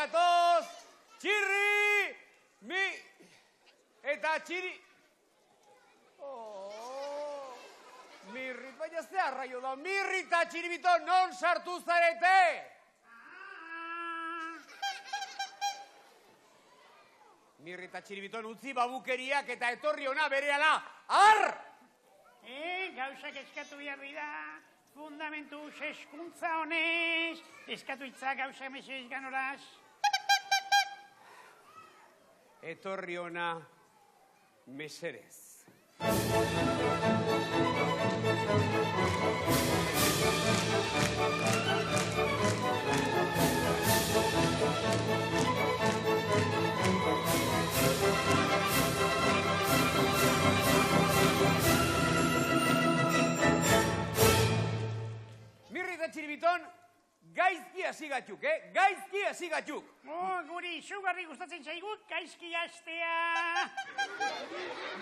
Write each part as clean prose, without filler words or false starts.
gatoz, txirri, eta txiri... Mirrit, baina ze arraio da, Mirri eta Txiribito non sartu zarete? Mirri eta Txiribiton utzi babukeriak eta etorri ona berehala, ar! Gauzak eskatu jarri da, fundamentu eskuntza honez, eskatu itza gauza mesedez ganoraz. Etorri ona meserez. Mirri eta Txiribiton, gaizki hasi gatzuk, gaizki hasi gatzuk. Guri, izugarri gustatzen zaigut, gaizki hastea.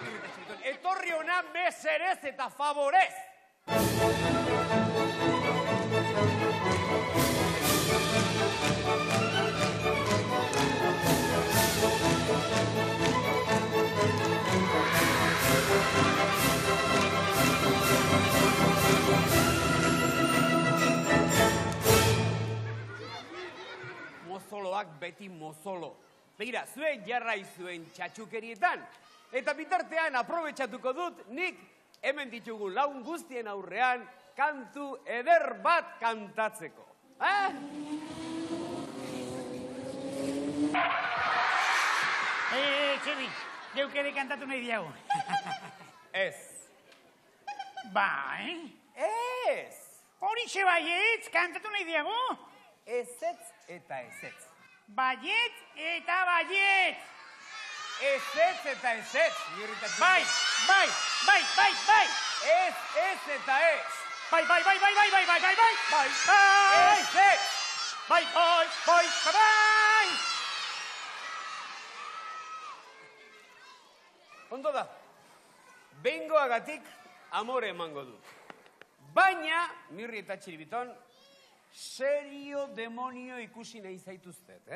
Mirri eta Txiribiton, etorri ona meserez eta favorez. Mozoloak beti mozolo. Begira, zuen jarrai zuen txatxukerietan. Eta bitartean aprobetxatuko dut nik hemen ditugu laun guztien aurrean kantu eder bat kantatzeko. Txebi, geuk ere kantatu nahi diago. Ez. Ba, Ez. Horixe baietz, kantatu nahi diago? Ezetz eta ezetz. Baietz eta baietz. Ezetz eta ezetz. Bai. Ez eta ez. Bai. Ezetz. Bai. Ondo da, behingoagatik amore emango dut. Baina, Mirri eta Txiribiton, serio demonio ikusi nahi zaituztet,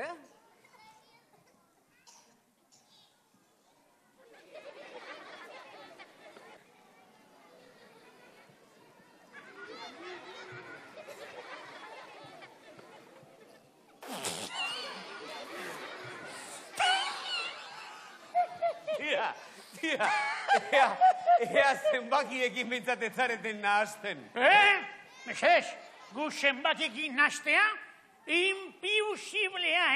Ea zenbakiekin bintzatetzareten nahazten. Mesedez, gu zenbakiekin nahaztea, impiusiblea,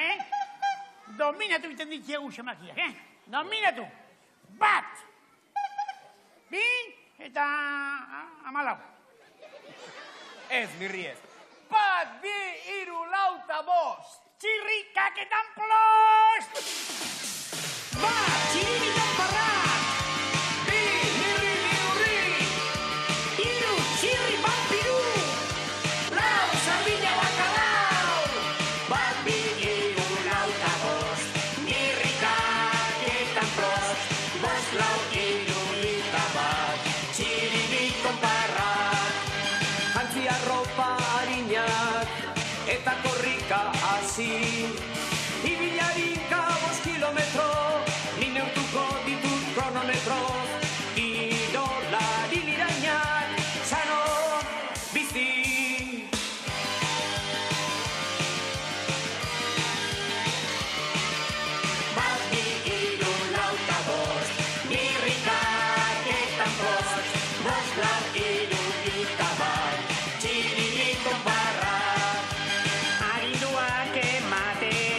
Dominatu biten ditziagu zenbakiak, Dominatu. 1, 2, eta 14. Ez, Mirri ez. 1, 2, 3, 4, eta 5. Txirrikaketan plost! Txiribiton parrat! Eta korrika hasi, ibilarinka 5 kilometro, ni neurtuko ditut kronometro, idolari lirainak, sano bizi. Arinduak ematen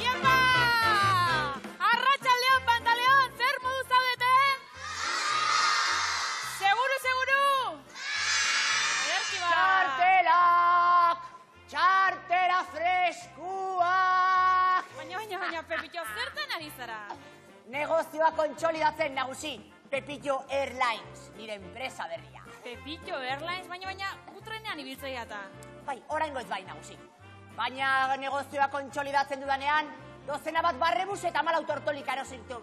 Iepa! Arratsaldeon, Pantaleon, zer modu zaudete? Seguru! Ederki ba! Txartela freskuak! Baina, Pepito, zertan ari zara? Negozioa kontsolidatzen nagusi, Pepito Airlines, nire enpresa berria. Pepito Airlines, baina, gutrenean ibiltzea eta. Bai, oraingoz bai nagusi. Baina negozioa kontsolidatzen dudanean, dozena bat barrebus eta 14 tortolika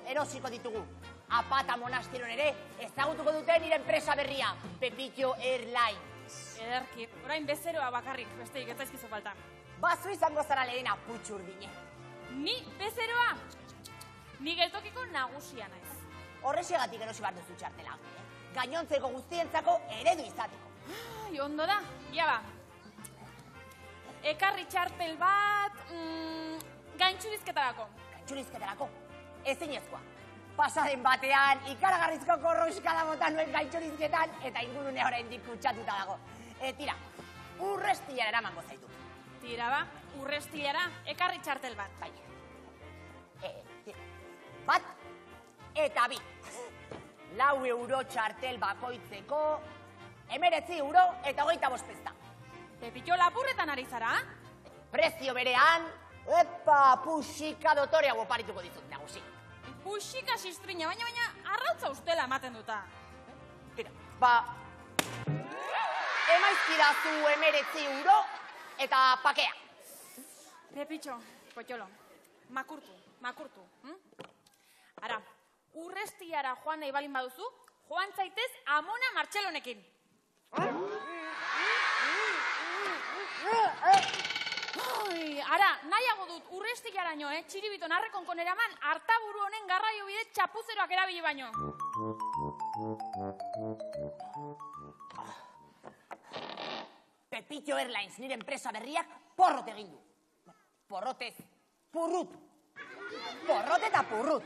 erosiko ditugu. Apata monastiron ere, ezagutuko dute nire enpresa berria, Pepito Airlines. Ederki, orain bezeroa bakarrik, besteik ez zaizkizu falta. Bazu izango zara lehena putxurdine. Ni bezeroa? Ni geltokiko nagusia naiz. Horrexegatik erosi bat duzu txartela. Gainontzeko guztientzako eredu izateko. Ai, ondo da, ia ba. Ekarri txartel bat, gaintxurizketarako. Gaintxurizketarako? Ezinezkoa. Pasaden batean, ikaragarrizko korroskada bota nuen gaintxurizketan, eta ingurune oraindik kutsatuta dago. Tira, urrestilara eramango zaitu. Tira ba, urrestilara, ekarri txartel bat. Bai. Tira. Bat eta bi. 4 euro txartel bakoitzeko, 19 euro eta 25 pesta. Pepito lapurretan ari zara? Prezio berean, puxika dotorea oparituko dizut nagusi. Puxika sistrina, baina arrautza ustela ematen duta. Tira, emaizkidazu 19 euro eta pakea. Pepitxo, potxolo, makurtu. Ara, urrestiara joan nahi balin baduzu, joan zaitez Amona Martxelonekin. Ara, nahiago dut urrestiaraino, txiribiton arrekonkon eraman, hartaburu honen garraio bide txapuzeroak erabili baino. Pepito Airlines, nire enpresa berriak, porrot egin du. Porrotez, purrut. Porrot eta purrut.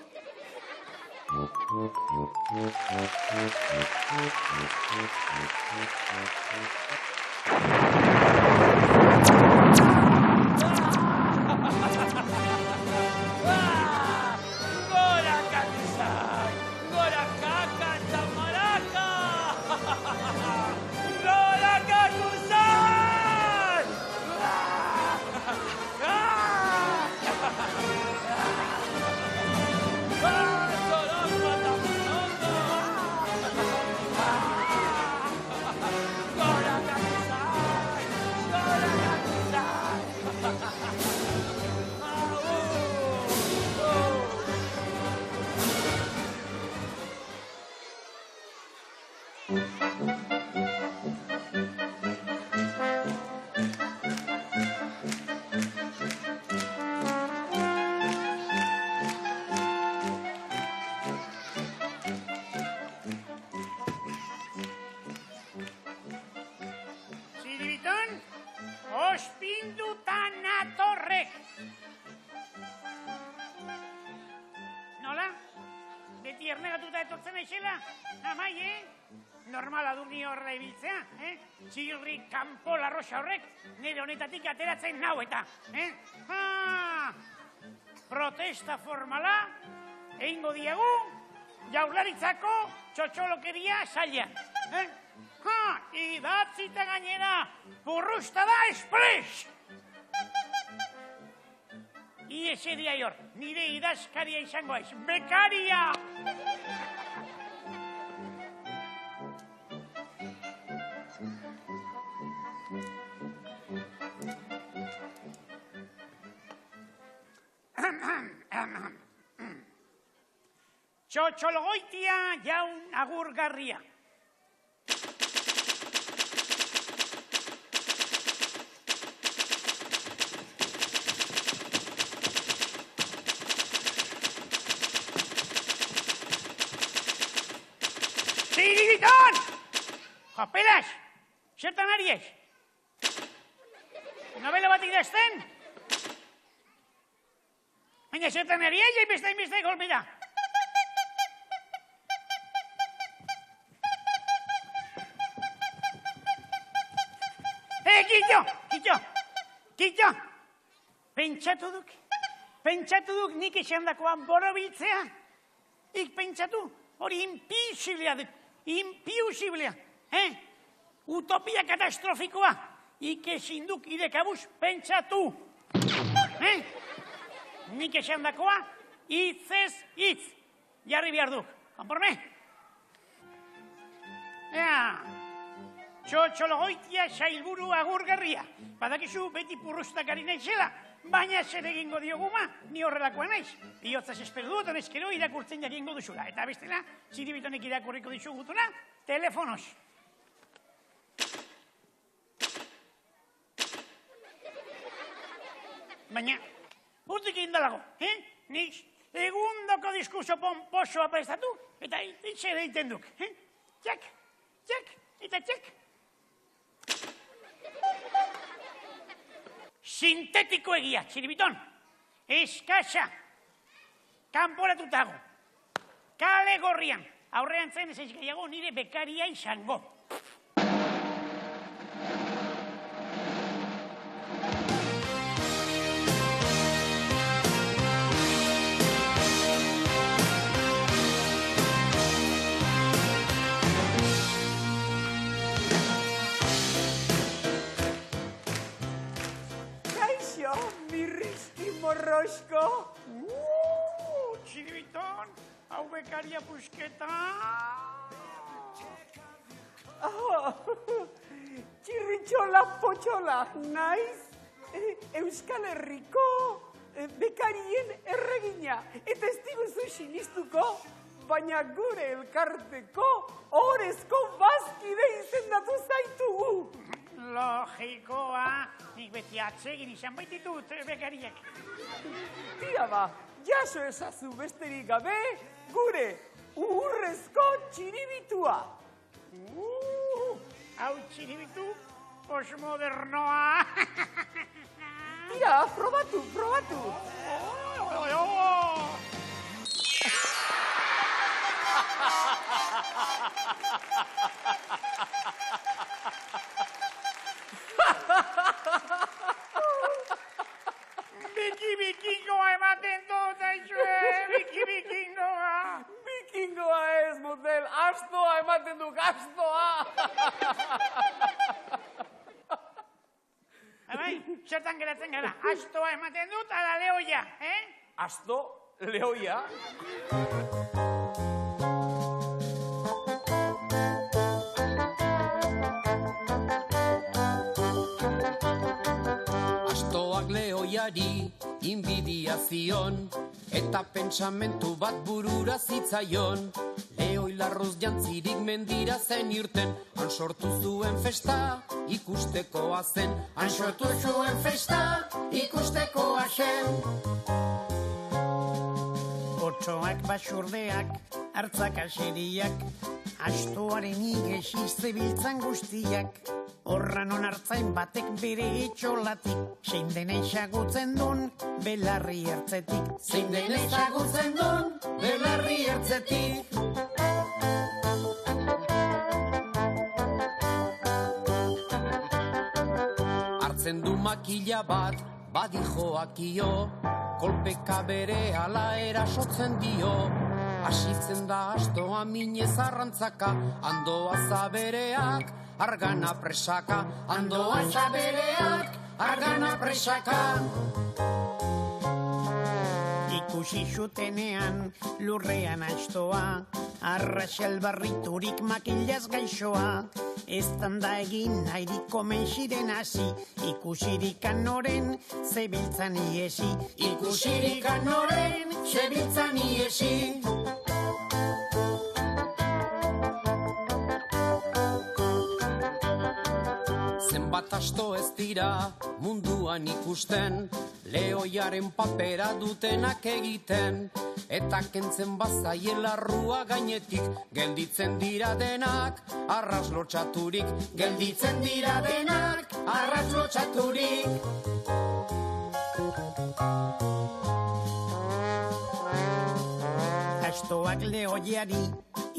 Ziribiton, ospindutan atorrek. Nola? Beti ernegatuta etortzen aixela? Amai, Normala du ni horra ibiltzea, Txirri kanpo larroxa horrek, nire honetatik ateratzen nau eta, Protesta formala, egingo diegu, Jaurlaritzako txotxolokeria sailean, Idatzita gainera, purrusta da espres! Ieseria hor, nire idazkaria izango aiz, bekaria! Txotxologoitia jaun agurgarria. Ziribiton! Jopelas, zertan ari ez? Novela bat idazten? Baina zertan ari ez, beste golpera. Kitxo! pentsatu duk nik esandakoan borobiltzea. Ik pentsatu, hori impiusiblea duk, impiusiblea. Utopia katastrofikoa, ik ezin duk idekabuz pentsatu. Nik esandakoa, hitzez hitz, jarri behar duk. Konforme? Txotxologoitia sailburu agurgarria. Badakizu beti purrustakari naizela, baina zer egingo dioguma, ni horrelakoa naiz. Biotzaz espero dut, honezkero irakurtzen jakingo duzula. Eta bestela, Txiribitonek irakurriko dizugutuna, telefonoz. Baina, urtik indalago, nik egundoko diskurso pomposoa prestatu, eta itxera egiten duk. Txak, txak, eta txak. Sintetiko egia, Txiribiton. Eskasa. Kanporatutago. Kale gorrian. Aurrean zen ez gehiago nire bekaria izango. Morrosko. Txiribiton, hau bekaria pusketa. Txirritxola potxola, naiz. Euskal Herriko bekarien erregina. Eta ez diguzu sinistuko, baina gure elkarteko orezko bazkide izendatu zaitugu. Logikoa, nik beti atsegin izan baititut bekariak. Tira ba, jaso ezazu besterik gabe, gure urrezko txiribitua. Hau txiribitu, posmodernoa. Tira, probatu. Bikingoa ematen dut, aizue, bikingoa. Bikingoa ez, motel, astoa ematen duk, astoa. Abai, zertan geratzen gara, astoa ematen dut, ala lehoia, Asto, lehoia. Lehoiari inbidiazion eta pentsamentu bat burura zitzaion. Lehoi larroz jantzirik mendira zen irten, han sortu zuen festa ikustekoa zen. Han sortu zuen festa ikustekoa zen. Otsoak basurdeak, hartzak aseriak, astoaren igesiz zebiltzan guztiak. Horran onartzain batek bere etxolatik, zein den ezagutzen dun, belarri ertzetik. Zein den ezagutzen dun, belarri ertzetik. Hartzen du makila bat, badijoakio, kolpeka bere ala erasotzen dio. Asitzen da astoa minez arrantzaka, andoa zabereak, argana presaka. Andoa zabereak, argana presaka. Ikusi zutenean lurrean astoa, arraxal barriturik makilaz gaixoa. Eztan da egin nairiko menxiren hasi, ikusirik anoren zebiltzan iesi. Ikusirik anoren zebiltzan iesi. Zenbat asto ez dira munduan ikusten, lehoiaren papera dutenak egiten. Eta kentzen bazaien larrua gainetik, gelditzen dira denak, arras lotxaturik. Gelditzen dira denak, arras lotxaturik. Astoak lehoiari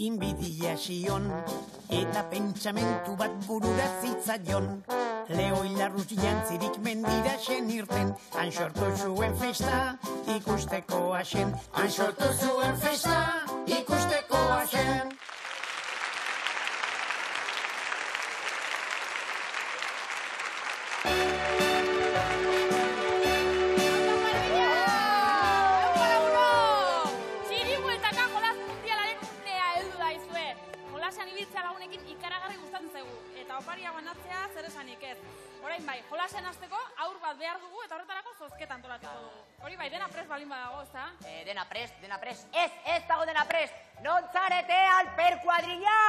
inbidia zion, eta pentsamentu bat burura zitzaion. Lehoi larruz jantzirik mendira zen irten, han sortu zuen festa, ikusteko hasen. Han sortu zuen festa, ikusteko hasen. Oparia banatzea zer esanik ez. Orain bai, jolasen hasteko aur bat behar dugu eta horretarako zozketa antolatuko dugu. Hori bai, dena prest balin badago, ezta? Dena prest. Ez dago dena prest. Non zarete alper kuadrilla?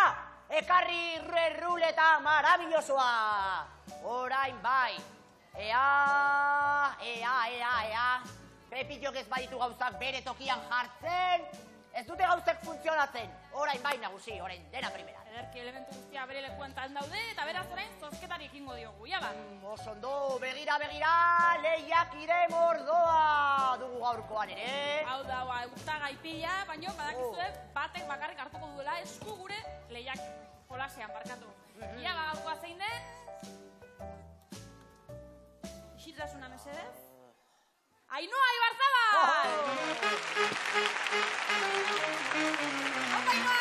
Ekarri ruleta marabillosoa. Orain bai. Ea. Pepillok ez baditu gauzak bere tokian jartzen. Ez dute gauzek funtzionatzen. Orain bai nagusi, orain dena primera. Ederki elementu guztia bere lekuentan daude eta beraz orain zozketari ekingo diogu, ja ba? Osondo, begira, lehiakide mordoa dugu gaurkoan ere. Hau da, hautagai pila, baina badakizue batek bakarrik hartuko duela esku gure lehiak jolasean barkatu. Ja ba, gaurkoa zein den? Isiltasuna mesedez? Ainhoa Ibarzabal! Opa, Ainhoa!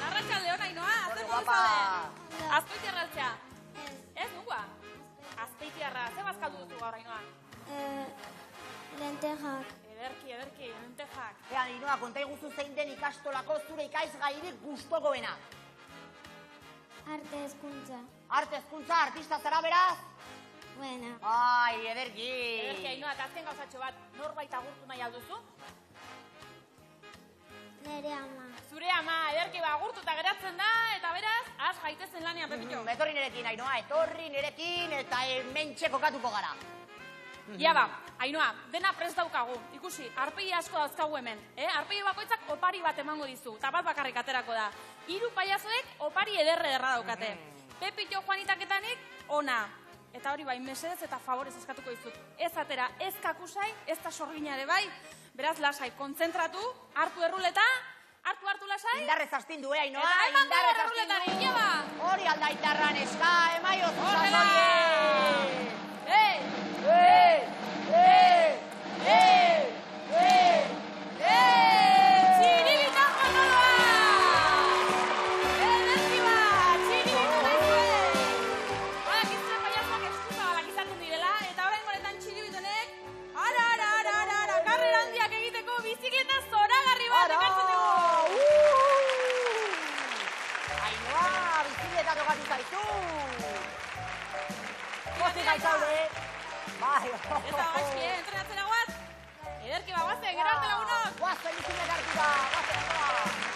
Arratxaldeon, Ainhoa, zer modu zaude? Azpeitiarra altzea? Ez, nungoa? Azpeitiarra, zer bazkaldu duzu gaur, Ainhoa? Lentejak. Ederki, lentejak. Ainhoa, konta iguzu zein den ikastolako zure ikaizgairik gustokoena. Arte hezkuntza. Arte hezkuntza, artista zara beraz? Buena. Ai, ederki. Ederki, Ainhoa, eta azken gauzatxo bat, norbait agurtu nahi alduzu? Nere ama. Zure ama, ederki ba, agurtuta geratzen da, eta beraz, az gaitezen lanean, Pepillo. Etorri nirekin, Ainhoa, etorri nirekin, eta hementxe kokatuko gara. Ja ba, Ainhoa, dena prest daukagu. Ikusi, arpegi asko dauzkagu hemen. Arpegi bakoitzak opari bat emango dizu, eta bat bakarrik aterako da. 3 paiazoek opari ederra daukate. Pepillo Juanitaketanik, ona. Eta hori bai, mesedez eta favorez eskatuko dizut. Ez atera, ez kakusai, ez da sorgina ere bai. Beraz, lasai, kontzentratu, hartu erruleta, hartu lasai. Indarrez astindu, Ainhoa, eta eman dugu indarrez erruletari, astindu. ja ba. Hori alda indarran eska, emaio Horrela! Txiribita joanoa! Ederki bat, txiribita daizue! Badakizue paiazoak eskuzabalak izaten direla, eta orain gonetan txiribitonek, ara, karrera handiak egiteko bizikleta zoragarri bat ekartzen dugu! Ainhoa, bizikleta tokatu zaizu! Pozik gaizaude! Bai, Ez da gaizki, entrenatzen aguaz? Ederki ba, guazen, gero arte lagunok! guazen bizikleta hartuta, guazen Ainhoa!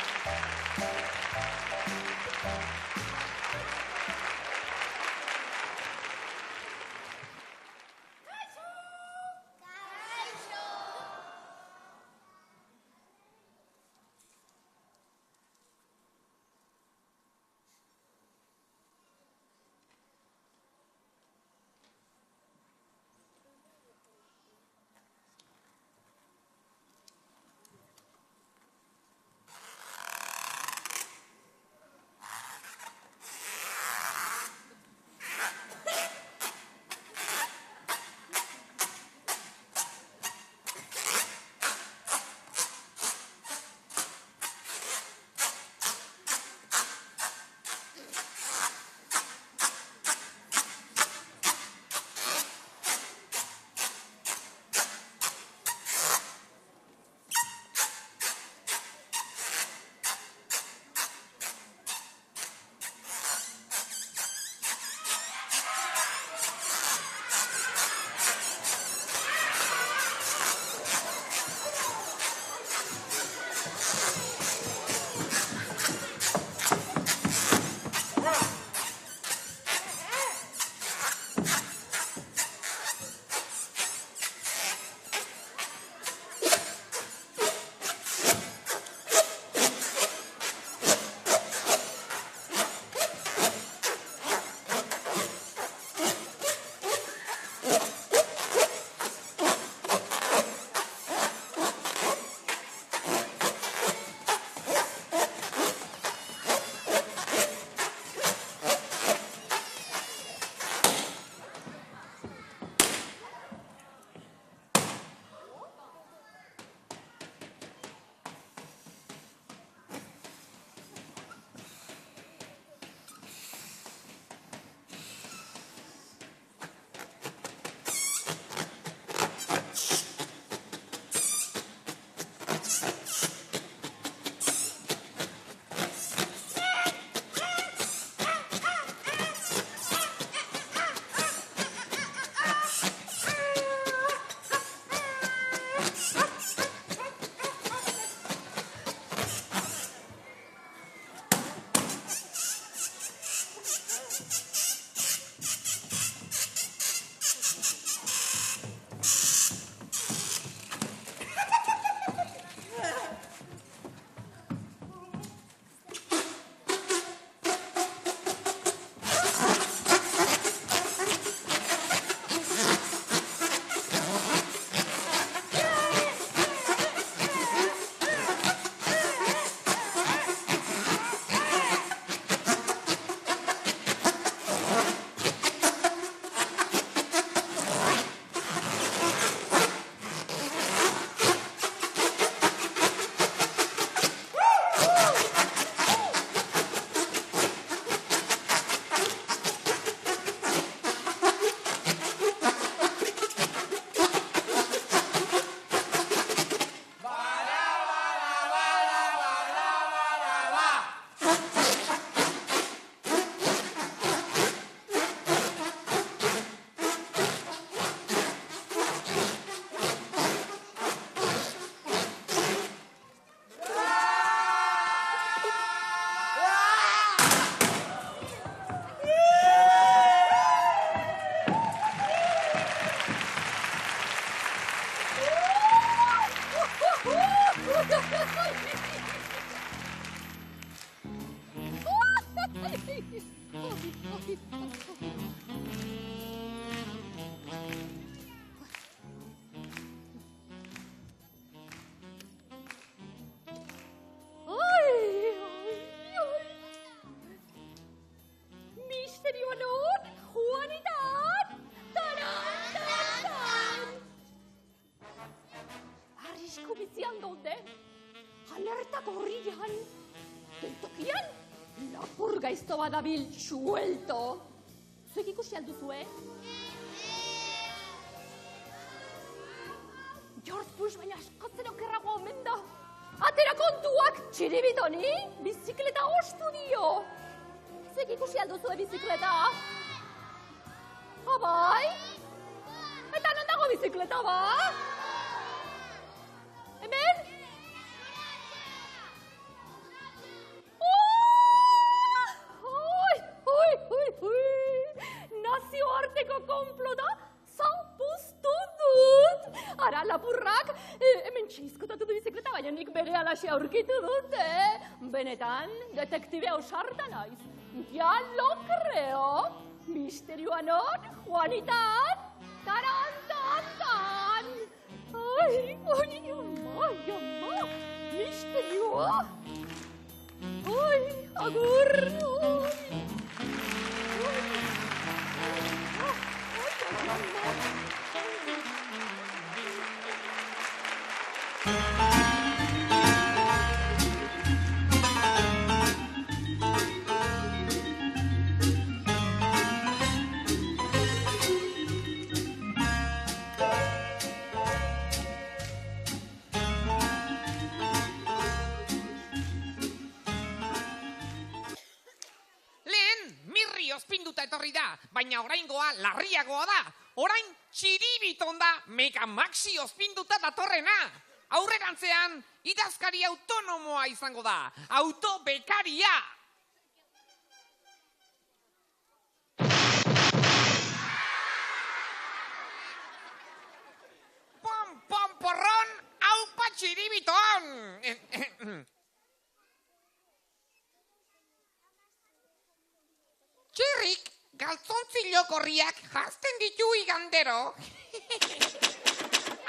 Misterio non, Juanitat! Taran, taran! Arrisku bizian gaude, alerta gorrian, geltokian, lapur gaizto badabil suelto. Zuek ikusi alduzue? George Bush baina askotzen okerrago omen da. Atera kontuak, txiribitoni, bizikleta ostu dio. Zuek ikusi alduzue bizikleta? Abai? Eta non dago bizikleta ba? Hemen? Nazioarteko konplota zapuztu dut. Ara lapurrak, hemen txizkotatu du bizikleta, baina nik bere alaxe aurkitu dut, Benetan, detektibe ausarta naiz. Ya lo creo. Misterioa non, Juanitan? Taran, tan, tan. Ai, ama, misterioa. Ai, agur. Ospinduta etorri da, baina oraingoa larriagoa da. Orain txiribiton da Mega Maxi ospinduta datorrena. Aurrerantzean, idazkari autonomoa izango da. Autobekaria! Pom, porron, aupa txiribiton! Txirrik, galtzontzilo gorriak jazten ditu igandero.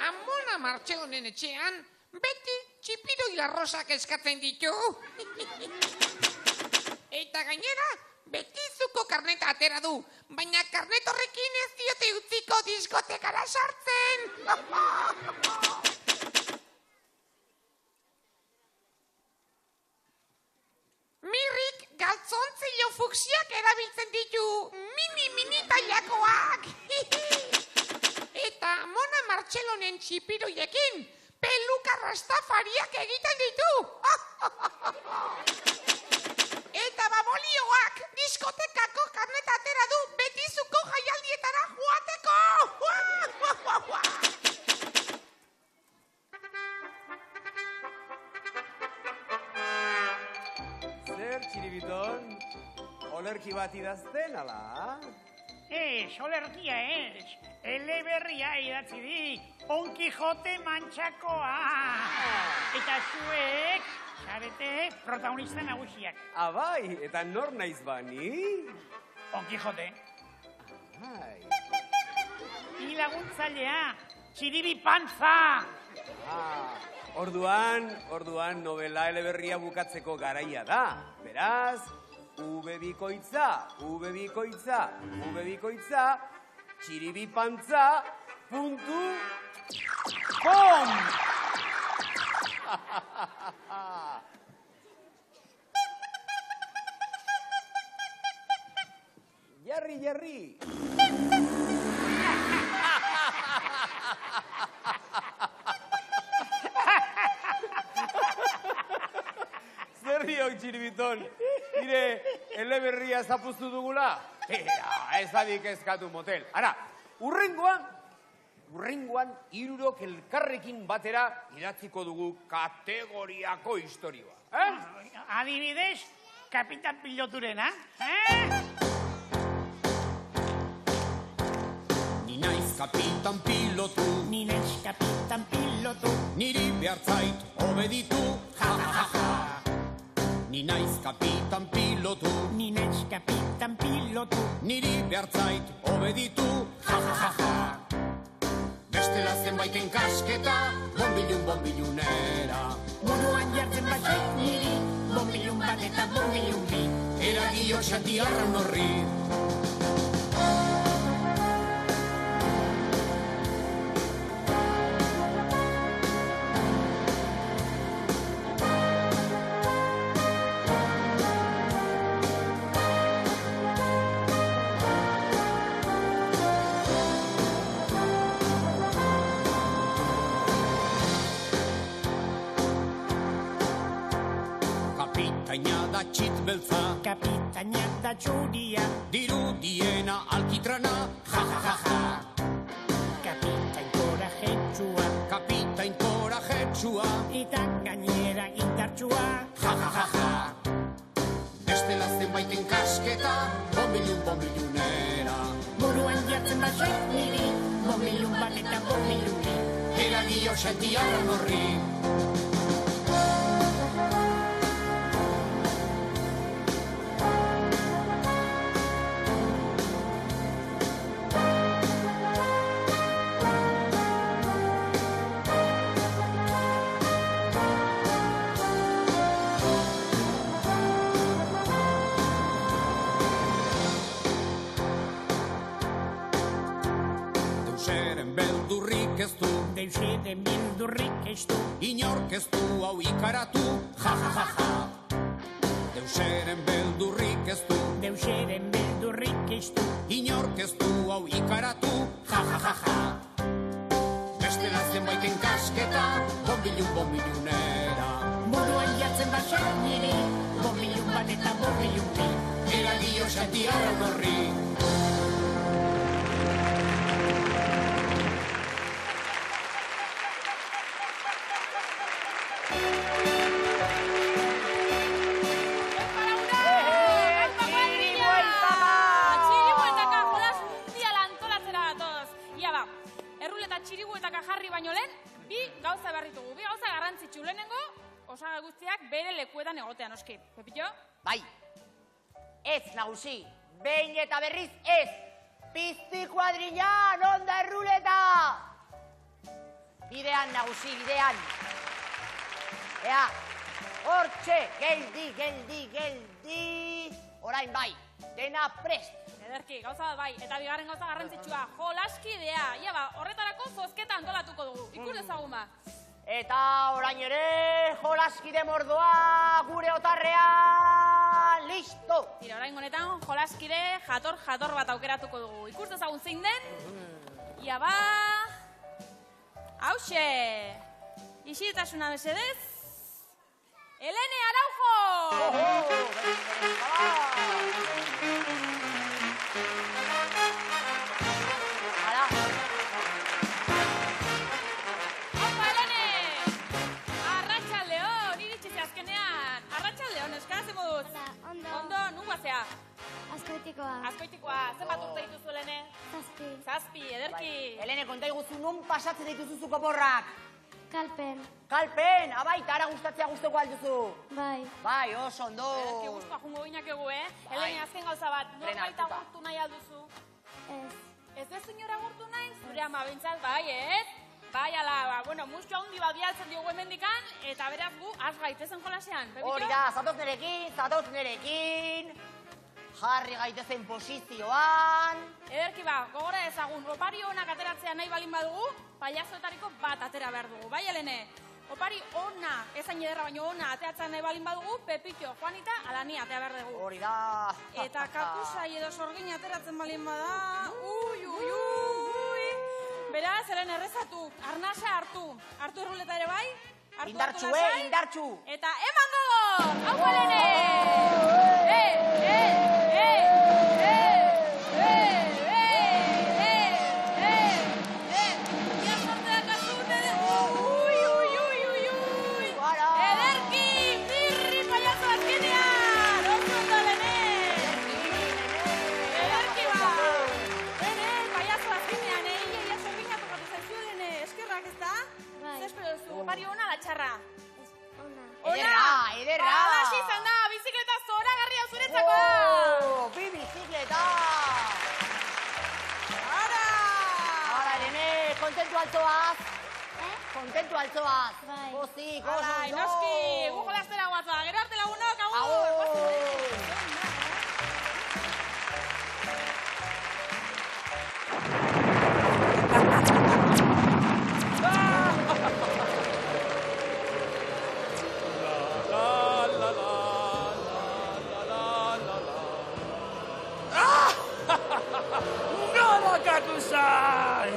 Amona Martxelonen etxean, beti txipiro hilarrosak eskatzen ditu. Eta gainera, beti zuko karneta atera du, baina karnet horrekin ez diote utziko diskotekara sartzen. Mirrik galtzontzilo fuksiak erabiltzen ditu, mini tailakoak. Eta Mona Martxelonen txipiroiekin, peluka rastafariak egiten ditu. Eta babolioak diskotekako karneta atera du betizuko jaialdietara joateko. Zer, txiribiton, olerki bat idazten, ala? Olerkia ez. Eleberria idatzi di. Don Quijote Mantxakoa. Eta zuek, zarete, protagonista nagusiak. Abai, eta nor naiz bani? Don Quijote. Ai. Ni laguntzailea, txiribi pantza. Orduan novela eleberria bukatzeko garaia da. Beraz, V bikoitza, txiribipantza.com. Jarri. Zer diok, txiribiton? Nire eleberria zapuztu dugula? Ez adik ezkatu motel. Ara, urrengoan hirurok elkarrekin batera idatziko dugu kategoriako historioa. Adibidez, Kapitan Piloturena. Ni naiz Kapitan Pilotu, Ni naiz Kapitan Pilotu, niri behartzait obeditu, ja. Ni naiz Kapitan Pilotu, ni naiz pilotu. Niri behartzait obeditu, ja, ja, ja, ja. Bestela zenbaiten kasketa, bonbilunera. Buruan jartzen batzait niri, bonbilun bat eta bonbilun bi. Eragio xantiarran horri. Kapitaina da txit beltza, Kapitaina da txuria, dirudiena alkitrana, ja, ja, ja, ja. kapitain korajetsua, Kapitain korajetsua, eta gainera indartsua. ja, ja, ja, ja. Bestela zenbaiten kasketa, bonbilunera. Buruan jartzen batzait niri, bonbilun bat eta bonbilun bi. Eragio xantiarran horri. Deuseren beldurrik ez du, Deuseren bildurrik ez du, inork ez du hau ikaratu, ja, ja, ja, ja. Deuseren beldurrik ez du, Deuseren bildurrik ez du, inork ez du hau ikaratu, ja, ja, ja, ja. Bestela zenbaiten kasketa, bonbilunera. buruan jartzen batzait niri, bonbilun bat eta bonbilun bi. Eragio xantiarran horri. Txiribuetaka jolas mundial antolatzera datoz. Ia ba, erruleta txiribuetaka jarri baino lehen, bi gauza berritugu. Bi gauza garrantzitsu. Lehenengo, osagai guztiak bere lekuetan egotea, noski. Pepillo? Bai, ez nagusi, behin eta berriz ez. Pizti kuadrilla, non da erruleta? Bidean nagusi, bidean. Ea, hortxe, geldi. Orain bai, dena prest. Ederki, gauza bat bai. Eta bigarren gauza garrantzitsua, jolaskidea. Ia ba, horretarako zozketa antolatuko dugu. Ikus dezagun ba. Eta orain ere, jolaskide mordoa gure otarrean, listo! Tira, orain honetan jolaskide jator bat aukeratuko dugu. Ikus dezagun zein den? Ia ba... Hauxe! Isiltasuna mesedez. Elene Araujo! Hala, Opa, Elene! Arratxaldeon, iritsi azkenean. Arratxaldeon, eskara ze moduz? Ondo. Ondo, nun guazea? Azkoitikoa. Azkoitikoa, zenbat urte dituzu, Elene? Zazpi. Zazpi, ederki. Elene, konta iguzu non pasatzen dituzu koporrak? Kalpen. Kalpen, abaita, ara gustatzea guztoko alduzu. Bai. Bai, oso ondo. Ederki guztua jungo ginakegu, Elene, azken gauza bat, norbait hartuta. agurtu nahi alduzu? Ez. Ez dezu inora agurtu nahi? Zure ama bintzat, bai, ez? Bai, ala, ba, bueno, musu handi bat bialtzen diogu hemendikan, eta beraz gu, az gaitezen jolasean. Pepito? Hori da, zatoz nerekin. Jarri gaitezen posizioan. Ederki ba, gogora ezagun, opari onak ateratzea nahi balin badugu, paiazoetariko bat atera behar dugu, bai, Elene? Opari ona, ezain ederra baino ona ateatzen nahi balin badugu, Pepito, Juanita, alani atea behar dugu. Hori da. Eta kakusai edo sorgin ateratzen balin bada, ui. Beraz, Elene, errezatu, arnasa hartu. Hartu erruleta ere bai? Hartu, Indartxu, hartu lasai. indartxu. Eta eman gogo! Hau, Elene! Ia sorte dakazun, ui. Bara. Ederki, birri paiazo azkenean! Oso ondo, Elene! Ederki ba! Lene, paiazo azkenean, ia sorginatu gatu zaizu, Elene, eskerrak ez da? Bai. Zer espero duzu, opari ona la txarra? Ona. Ederra. Ba, hasi izan da, bizikleta kontentu altzoaz? Kontentu altzoaz? Bai. Pozik, Alai, noski, gu jolastera guatza. Gero arte lagunok, agur! Kakusai!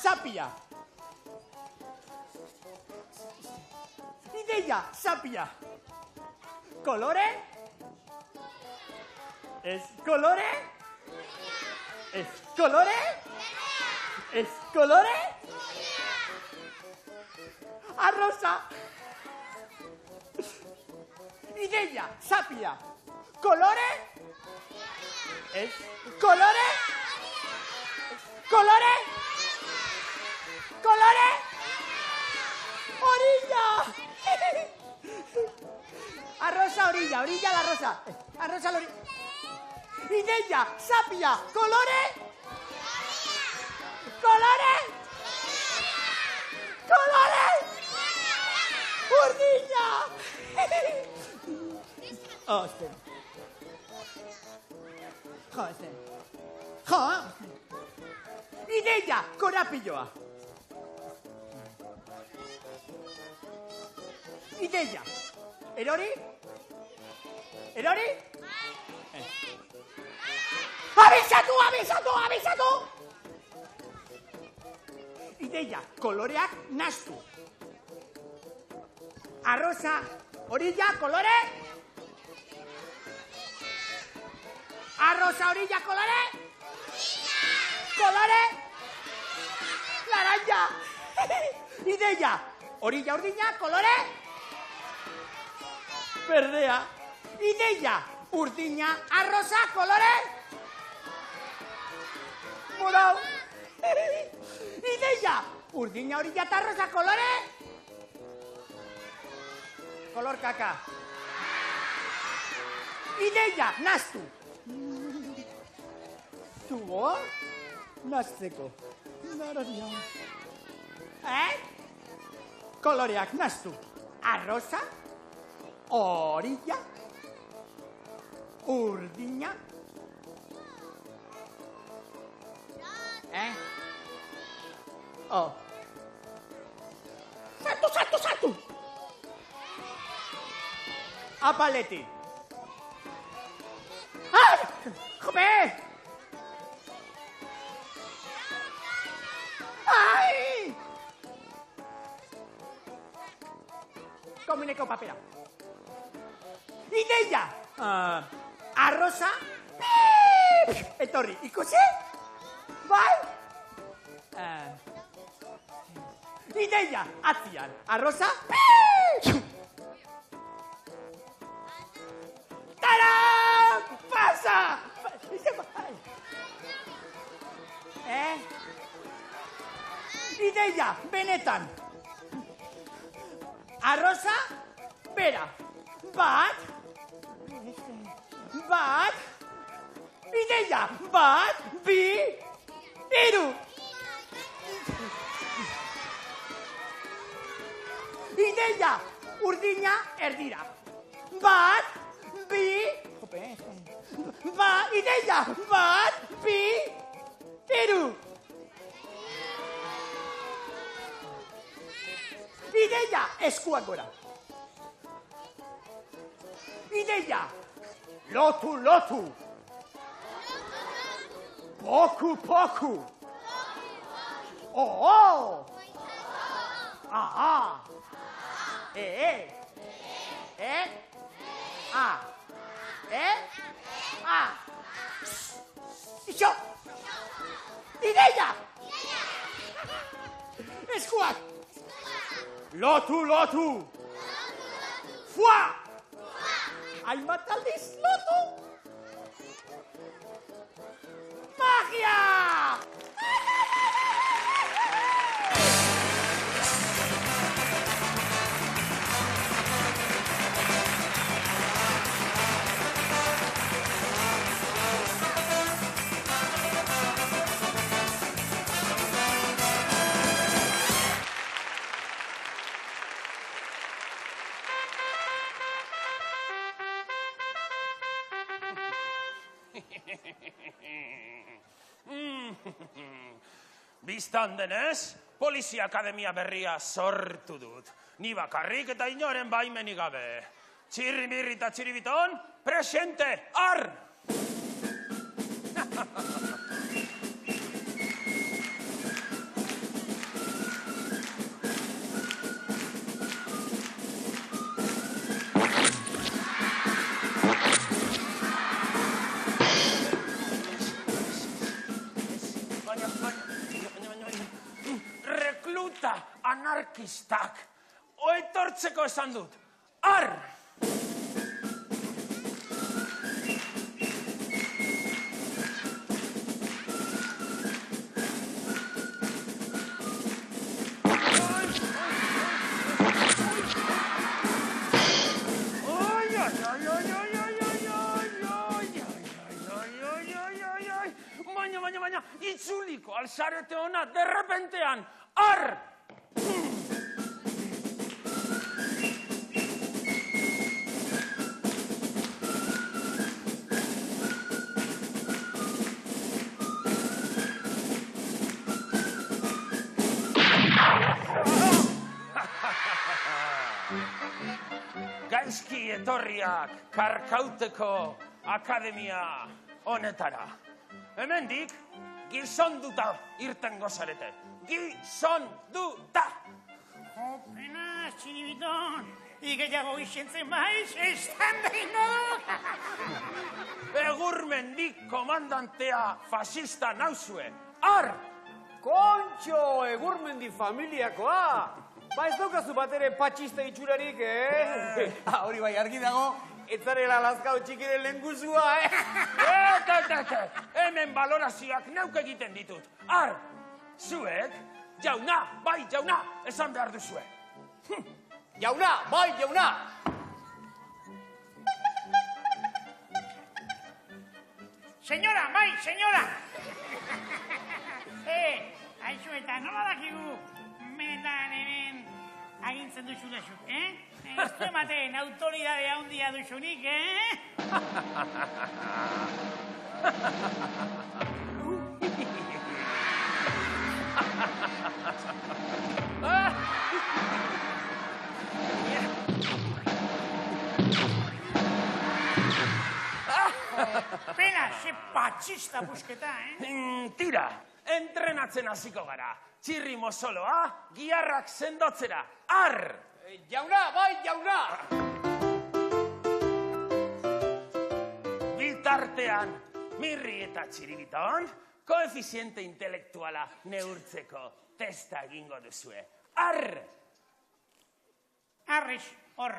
Sapia! Ideia, sapia! Kolore? Ez kolore? Ez kolore? Ez kolore? Arrosa! Ideia, sapia! Kolore? Ez kolore? Kolore? Kolore? Orilla! Arrosa, orilla, orilla la rosa. Arrosa, la orilla. Ideia, sapia, kolore? Kolore? Kolore? Urdina! Osten. Josten. Jo! Ideia, korapilloa. Ideia. Erori? Erori? Abisatu, abisatu, abisatu! Ideia, koloreak nastu. Arrosa, orilla, kolore? Arrosa, orilla, kolore? Kolore? Laranja! Ideia, orilla, urdina, kolore? Berdea. Ideia, urdina, arrosa, kolore? Morau. Ideia, urdina, orilla, eta arrosa, kolore? Kolor kaka. Ideia, nastu. Tubo, nastzeko. Nararia. Koloreak nastu. Arrosa, orilla, urdina. Oh. Satu, satu, satu. Apaleti. Ah! Jope! Ai! Komuneko papera. Ideia! Arrosa. Etorri, ikusi? Bai? Ideia, atzian. Arrosa. Tara! Pasa! Ideia, benetan. Arrosa, bera. Bat. Bat. Ideia, bat, bi, hiru. Ideia, urdina, erdira. Bat, bi, ideia, bat, bi, hiru. Ideia, eskuak gora. Ideia, lotu, lotu. Poku, poku. Oh, aha. A. A. Ixo. Ideia. Eskuak. Lotu, lotu. Fua. Hainbat aldiz lotu. Magia! Bistan denez, Polizia Akademia berria sortu dut. Ni bakarrik eta inoren baimenik gabe. Txirrimirri eta txiribiton, presente, ar! Anarkistak, oetortzeko esan dut, ar! Baina, itzuliko alzarete hona, derrepentean, ar! Gaizki etorriak karkauteko akademia honetara. Hemendik, gizonduta irten gozarete. Gizonduta! Opena, txiribiton, ikeiago izentzen baiz, estan behin Egurmendik komandantea fascista nauzue. Ar! Kontxo, Egurmendi familiakoa! Ba ez daukazu bat ere patxista itxurarik, Hori bai argi dago. Ez zarela lazkao txikiren lehenguzua, Hemen balorazioak neuk egiten ditut. Ar! Zuek, jauna, bai jauna, esan behar duzue. Jauna, bai jauna! Senyora, bai, senyora! Haixo eta nola dakigu metan hemen agintzen duzu desuk, Ez du ematen autoridade handia duzunik, Pena, ze patxista busketa, Tira, entrenatzen hasiko gara. Txirri mozoloa, giarrak sendotzera. Ar! Jauna, bai jauna! Bitartean, mirri eta txiribiton, koefiziente intelektuala neurtzeko testa egingo duzue. Ar! Arrez, hor.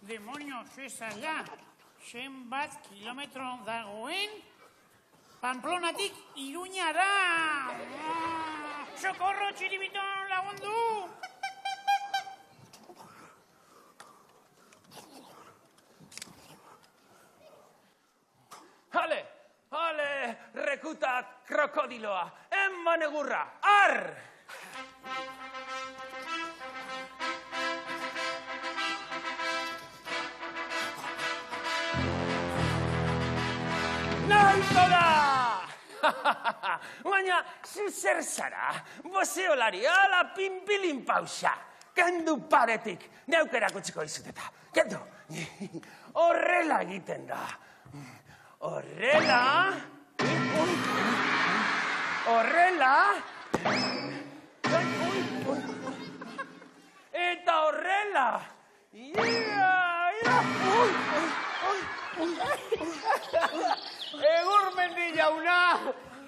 Demonios, ez allá. Zenbat kilometro dagoen Pamplonatik Iruñara. Socorro, txiribiton lagundu. Ale, rekuta krokodiloa, eman egurra, ar! Nahiko da! Baina, zu zer zara, bozeolaria, ala pinpilin pausa. kendu paretik, neukerak utziko izut eta, kendu. Horrela egiten da. Horrela. Eta horrela. Egurmendi jauna,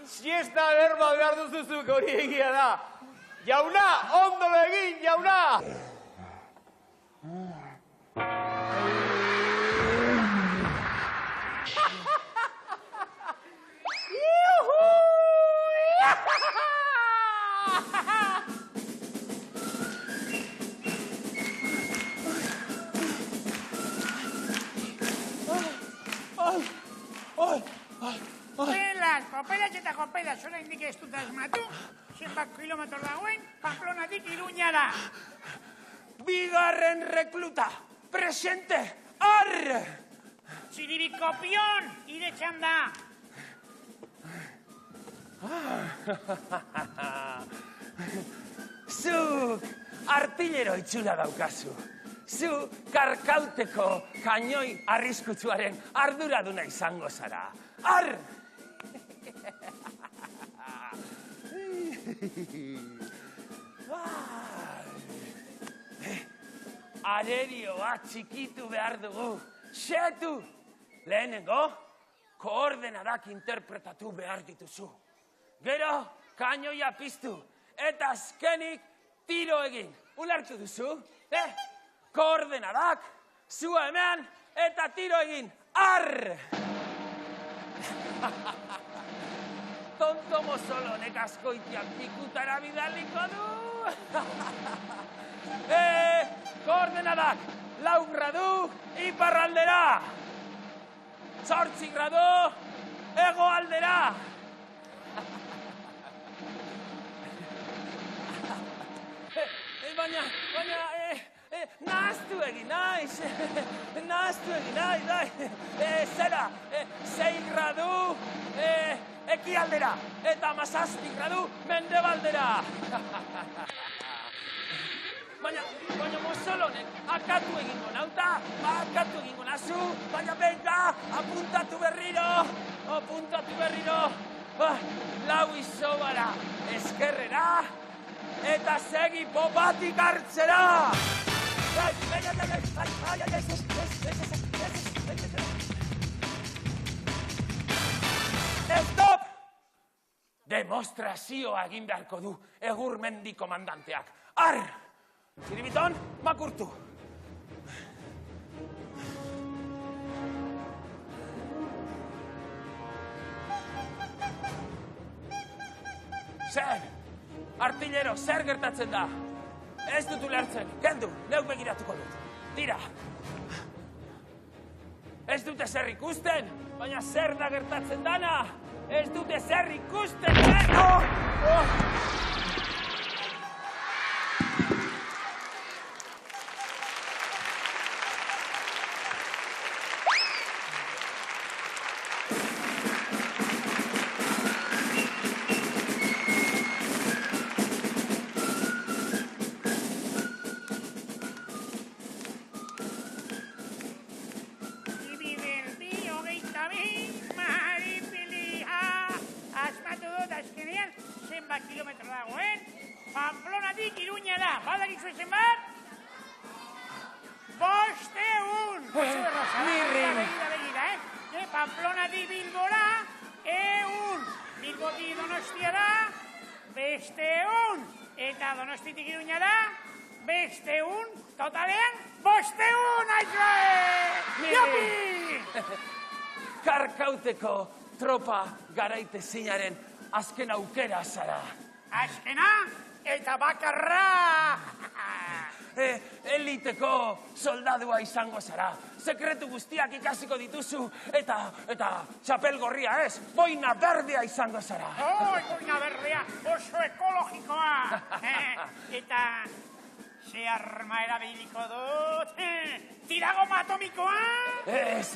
siesta berba behar duzuzuk hori egia da. Jauna, ondo egin, jauna! Kopelas eta kopelas, zora indik ez dut asmatu, zenbat kilometro dagoen, Pamplonatik Iruñara. Bigarren rekluta, presente, arre! Txiribikopion, ire txanda. Zuk artillero itxura daukazu. Zu karkauteko kainoi arriskutsuaren arduraduna izango zara. Arre! Arerioa txikitu behar dugu. Xetu! Lehenengo, koordenadak interpretatu behar dituzu. Gero, kainoia piztu. Eta azkenik, tiro egin. Ulertu duzu? Koordenadak, zua hemen, eta tiro egin. Arre! Tonto mozolonek askoitiak pikutara bidaliko du. Koordenadak, 4 gradu, iparraldera. 8 gradu, hegoaldera. Baina, nahaztu egin naiz. Zera, 6 gradu, ekialdera, eta 7 gradu, mendebaldera. Baina mozolonek, akatu egingo nauta, akatu egingo nazu, baina benga, apuntatu berriro. Lau izobara, eskerrera, eta segi popatik hartzera. Stop! Demostrazioa egin beharko du Egurmendi komandanteak. Arr! Txiribiton, makurtu. Zer? Artillero, zer gertatzen da? Ez dut ulertzen, kendu, neuk begiratuko dut. Tira. Ez dute zer ikusten, baina zer da gertatzen dana? Ez dute zer ikusten, kilometro dagoen, Pamplonatik Iruñara, badakizu ezen bat? 500! Begira, Pamplonatik Bilbora, 100! Bilbotik Donostiara, beste 100! Eta Donostitik Iruñara, beste 100! Totalean, 500! Aizoe! Jopi! Karkauteko tropa garaite zinaren azken aukera zara. Azkena eta bakarra! Eliteko soldadua izango zara. Sekretu guztiak ikasiko dituzu eta txapel gorria ez, boina berdea izango zara. Boina berdea, oso ekologikoa. Eta ze arma erabiliko dut? Tiragoma atomikoa? Ez.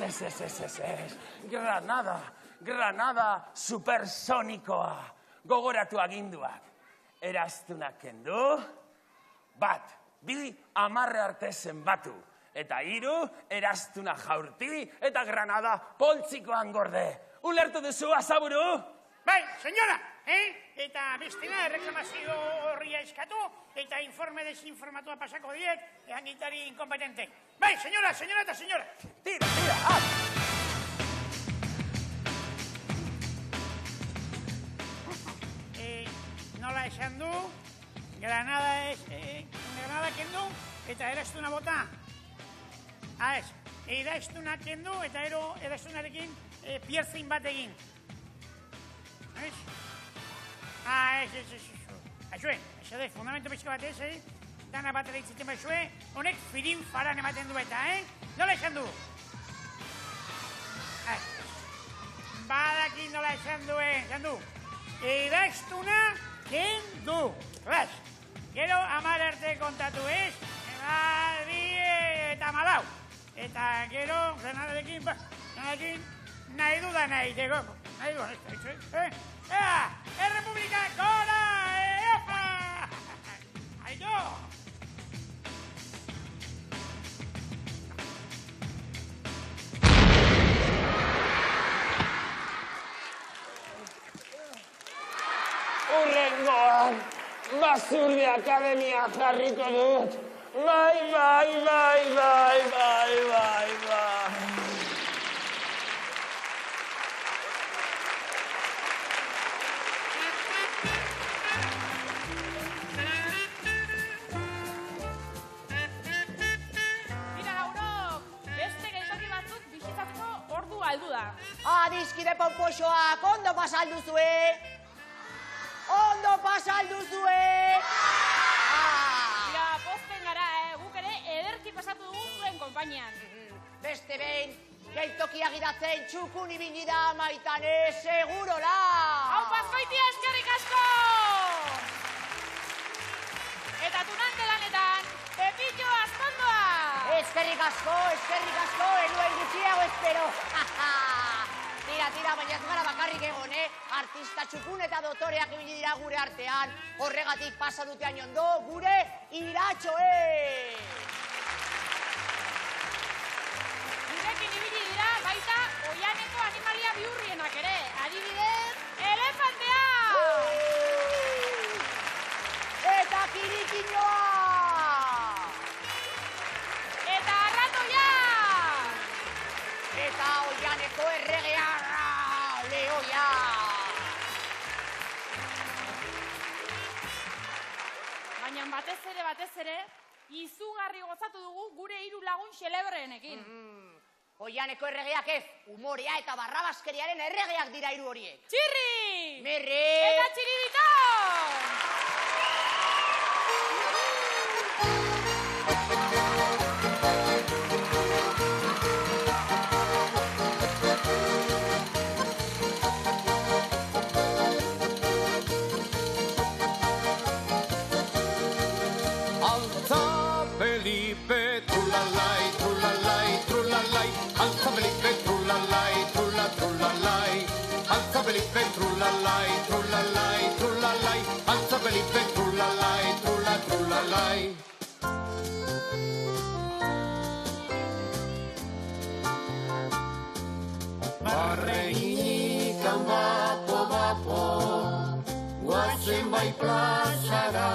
Granada supersonikoa. Gogoratu aginduak. Eraztunak kendu. 1, 2 10 arte zenbatu. Eta 3 Eraztuna Jaurti eta Granada poltsikoan gorde. Ulertu duzu, Azaburu? Bai, senyora, Eta bestela erreklamazio horria eskatu eta informe desinformatua pasako diet agintari inkompetente. Bai, senyora eta senyora. Tira, Nola esan du, Granada kendu eta Eraztuna bota. Ez, Eraztuna kendu eta Eraztunarekin piercing bat egin. Ez? Ez. Aixue, fundamento pixka bat ez, dana bat ereitziten baxue, honek firin faran ematen du eta, Nola esan du? Badakin nola esan du. Eraztuna kendu. Gero 10 arte kontatu ez, 2 eta 14. Eta gero, Granadarekin, nahi dudan egiteko. Nahi dudan, Errepublika gora! Epa! Aido! Urrengoan, Basurdi Akademia jarriko dut. Bai. Adiskide pomposoak, ondo pasalduzue! Ja, posten gara, guk ere ederki pasatu dugu zuen konpainian. Beste behin, geltokia gidatzen txukun ibili da Maitane, segurola! Hau Azkoitia, eskerrik asko! Eta tunante lanetan, Pepillo Azkondoa! Eskerrik asko, enuen gutxiago espero! Tira, baina ez gara bakarrik egon, Artista txukun eta dotoreak ibili dira gure artean, horregatik pasa dute ondo gure iratxoe! Gurekin ibili dira baita oianeko animalia bihurrienak ere, adibidez, elefantea! Eta kirikinoa! Eta arratoia! Eta oianeko erregea, lehoia! Baina batez ere, izugarri gozatu dugu gure 3 lagun xelebreenekin. Oianeko erregeak ez, umorea eta barrabaskeriaren erregeak dira 3 horiek. Txirri! Merre! Eta txiribiton! Barregikan bapo, guazen bai plazara,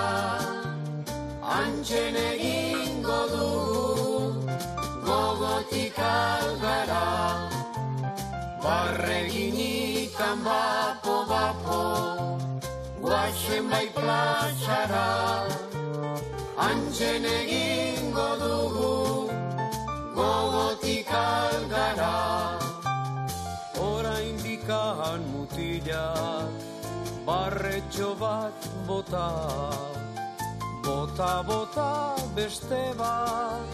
antxen egingo dugu, gogotik algara. Barregikan bapo, guazen bai plazara, antxen egingo dugu, gogotik algara. Oraindikan mutilak barretxo bat bota, bota beste bat,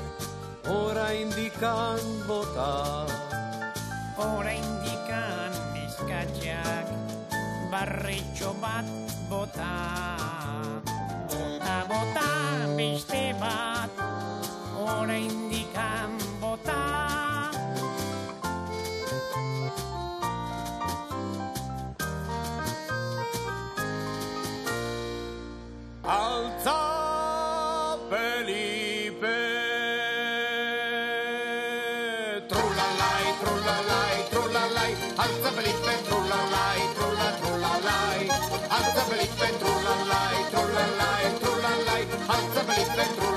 oraindikan bota. Oraindikan neskatxak barretxo bat bota, bota beste bat, oraindikan bota. Altza Felipe. Trulalai, trulalai, trulalai, altza Felipe, trulalai, trulalai, altza Felipe, trulalai, trulalai, trulalai, altza Felipe, trulalai.